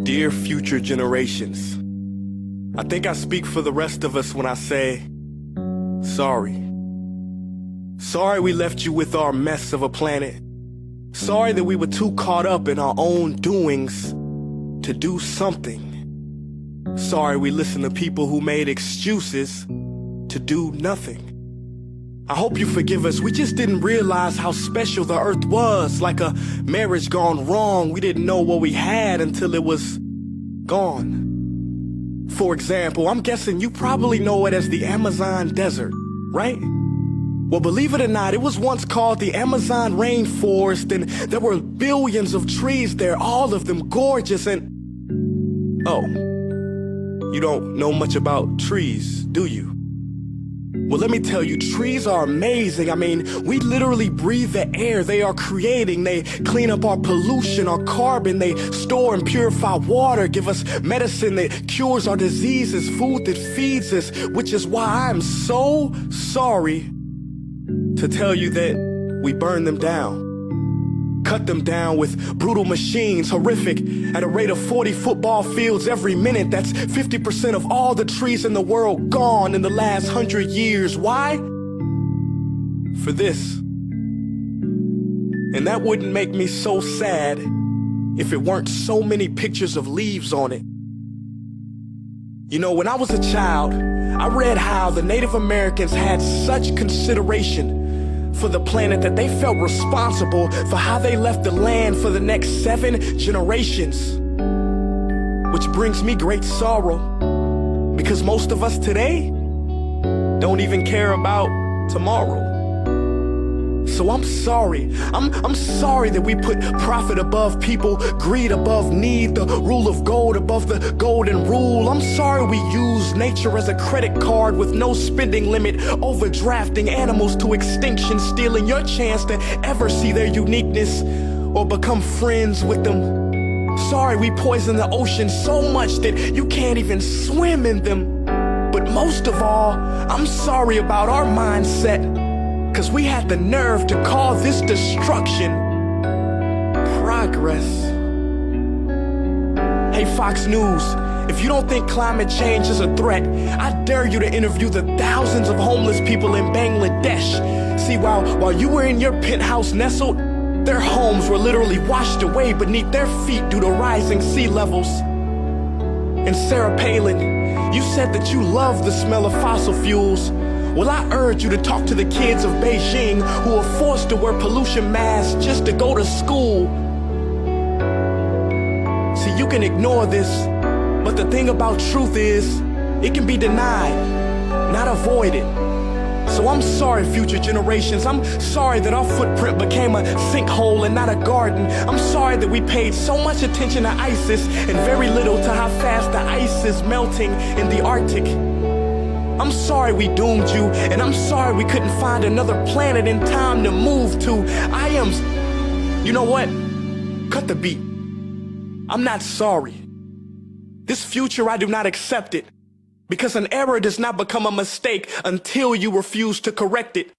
Dear future generations, I think I speak for the rest of us when I say, sorry. Sorry we left you with our mess of a planet. Sorry that we were too caught up in our own doings to do something. Sorry we listened to people who made excuses to do nothing. I hope you forgive us. We just didn't realize how special the earth was. Like a marriage gone wrong, we didn't know what we had until it was gone. For example, I'm guessing you probably know it as the Amazon desert, right? Well, believe it or not, it was once called the Amazon rainforest, and there were billions of trees there, all of them gorgeous. And oh, you don't know much about trees, do you? Well, let me tell you, trees are amazing. I mean, we literally breathe the air they are creating. They clean up our pollution, our carbon. They store and purify water, give us medicine that cures our diseases, food that feeds us, which is why I'm so sorry to tell you that we burn them down. Cut them down with brutal machines, horrific, at a rate of 40 football fields every minute. That's 50% of all the trees in the world gone in the last 100 years. Why? For this. And that wouldn't make me so sad if it weren't so many pictures of leaves on it. You know, when I was a child, I read how the Native Americans had such consideration for the planet that they felt responsible for how they left the land for the next 7 generations. Which brings me great sorrow, because most of us today don't even care about tomorrow. So I'm sorry. I'm sorry that we put profit above people, greed above need, the rule of gold above the golden rule. I'm sorry we use nature as a credit card with no spending limit, overdrafting animals to extinction, stealing your chance to ever see their uniqueness or become friends with them. Sorry we poison the ocean so much that you can't even swim in them. But most of all, I'm sorry about our mindset, 'cause we had the nerve to call this destruction progress. Hey Fox News, if you don't think climate change is a threat, I dare you to interview the thousands of homeless people in Bangladesh. See, while you were in your penthouse nestled, their homes were literally washed away beneath their feet due to rising sea levels. And Sarah Palin, you said that you love the smell of fossil fuels. Well, I urge you to talk to the kids of Beijing who are forced to wear pollution masks just to go to school. See, you can ignore this, but the thing about truth is, it can be denied, not avoided. So I'm sorry, future generations. I'm sorry that our footprint became a sinkhole and not a garden. I'm sorry that we paid so much attention to ISIS and very little to how fast the ice is melting in the Arctic. I'm sorry we doomed you, and I'm sorry we couldn't find another planet in time to move to. You know what? Cut the beat. I'm not sorry. This future, I do not accept it, because an error does not become a mistake until you refuse to correct it.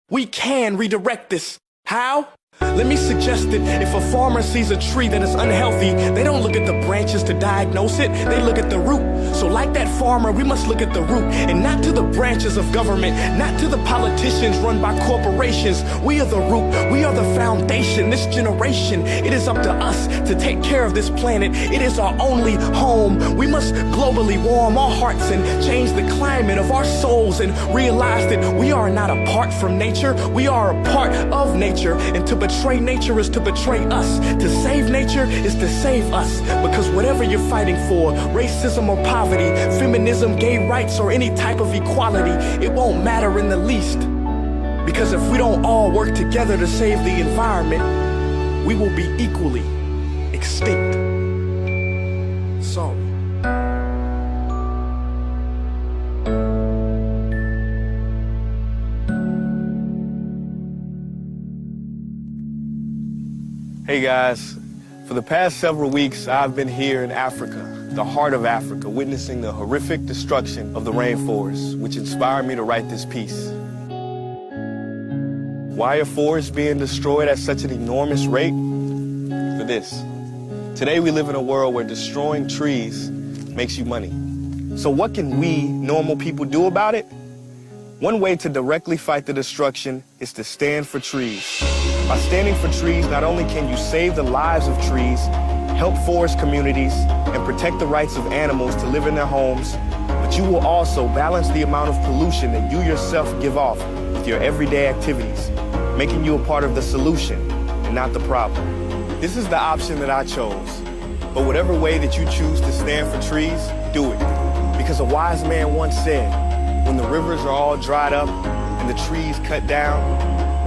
We can redirect this. How? Let me suggest that if a farmer sees a tree that is unhealthy, they don't look at the branches to diagnose it, they look at the root. So like that farmer, we must look at the root, and not to the branches of government, not to the politicians run by corporations. We are the root, we are the foundation. This generation, it is up to us to take care of this planet. It is our only home. We must globally warm our hearts and change the climate of our souls and realize that we are not apart from nature, we are a part of nature. And to betray nature is to betray us. To save nature is to save us. Because whatever you're fighting for, racism or poverty, feminism, gay rights, or any type of equality, it won't matter in the least. Because if we don't all work together to save the environment, we will be equally extinct. Sorry. Hey guys, for the past several weeks, I've been here in Africa, the heart of Africa, witnessing the horrific destruction of the rainforest, which inspired me to write this piece. Why are forests being destroyed at such an enormous rate? For this. Today we live in a world where destroying trees makes you money. So what can we, normal people, do about it? One way to directly fight the destruction is to stand for trees. By standing for trees, not only can you save the lives of trees, help forest communities, and protect the rights of animals to live in their homes, but you will also balance the amount of pollution that you yourself give off with your everyday activities, making you a part of the solution and not the problem. This is the option that I chose. But whatever way that you choose to stand for trees, do it. Because a wise man once said, when the rivers are all dried up and the trees cut down,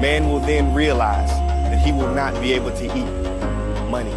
man will then realize that he will not be able to eat money.